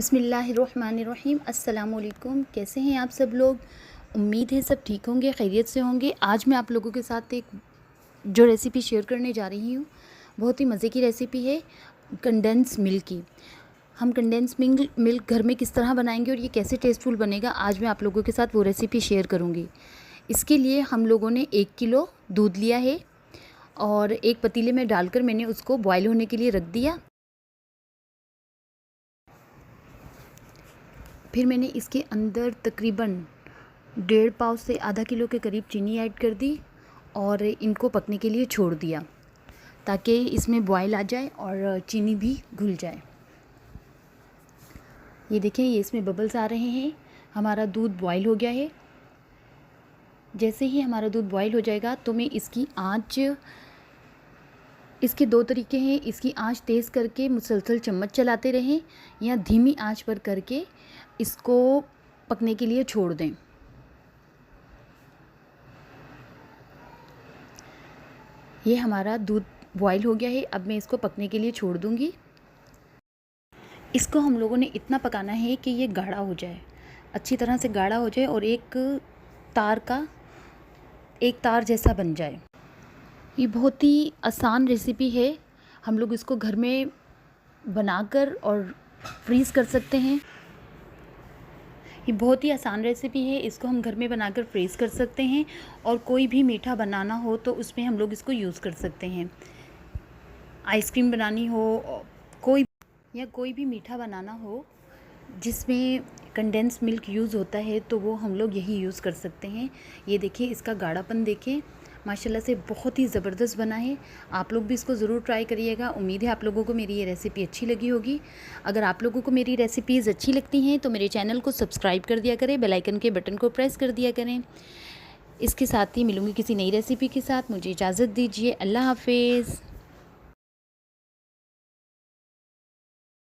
बिस्मिल्लाहिर्रहमानिर्रहीम। अस्सलाम वालेकुम। कैसे हैं आप सब लोग? उम्मीद है सब ठीक होंगे, खैरियत से होंगे। आज मैं आप लोगों के साथ एक जो रेसिपी शेयर करने जा रही हूँ, बहुत ही मज़े की रेसिपी है कंडेंस मिल्क की। हम कंडेंस मिल्क घर में किस तरह बनाएंगे और ये कैसे टेस्टफुल बनेगा, आज मैं आप लोगों के साथ वो रेसिपी शेयर करूँगी। इसके लिए हम लोगों ने 1 किलो दूध लिया है और एक पतीले में डालकर मैंने उसको बॉयल होने के लिए रख दिया। फिर मैंने इसके अंदर तकरीबन 1.5 पाव से आधा किलो के करीब चीनी ऐड कर दी और इनको पकने के लिए छोड़ दिया ताकि इसमें बॉयल आ जाए और चीनी भी घुल जाए। ये देखें, ये इसमें बबल्स आ रहे हैं। हमारा दूध बॉयल हो गया है। जैसे ही हमारा दूध बॉयल हो जाएगा तो मैं इसकी आंच, इसके 2 तरीके हैं। इसकी आंच तेज़ करके मुसलसल चम्मच चलाते रहें या धीमी आंच पर करके इसको पकने के लिए छोड़ दें। ये हमारा दूध बॉयल हो गया है। अब मैं इसको पकने के लिए छोड़ दूंगी। इसको हम लोगों ने इतना पकाना है कि ये गाढ़ा हो जाए, अच्छी तरह से गाढ़ा हो जाए और एक तार जैसा बन जाए। ये बहुत ही आसान रेसिपी है। हम लोग इसको घर में बनाकर और फ्रीज़ कर सकते हैं। ये बहुत ही आसान रेसिपी है। इसको हम घर में बनाकर फ्रीज़ कर सकते हैं और कोई भी मीठा बनाना हो तो उसमें हम लोग इसको यूज़ कर सकते हैं। आइसक्रीम बनानी हो, कोई भी मीठा बनाना हो जिसमें कंडेंस मिल्क यूज़ होता है तो वो हम लोग यही यूज़ कर सकते हैं। ये देखिए, इसका गाढ़ापन देखें, माशाल्लाह से बहुत ही ज़बरदस्त बना है। आप लोग भी इसको ज़रूर ट्राई करिएगा। उम्मीद है आप लोगों को मेरी ये रेसिपी अच्छी लगी होगी। अगर आप लोगों को मेरी रेसिपीज़ अच्छी लगती हैं तो मेरे चैनल को सब्सक्राइब कर दिया करें, बेल आइकन के बटन को प्रेस कर दिया करें। इसके साथ ही मिलूँगी किसी नई रेसिपी के साथ। मुझे इजाज़त दीजिए। अल्लाह हाफ़िज़।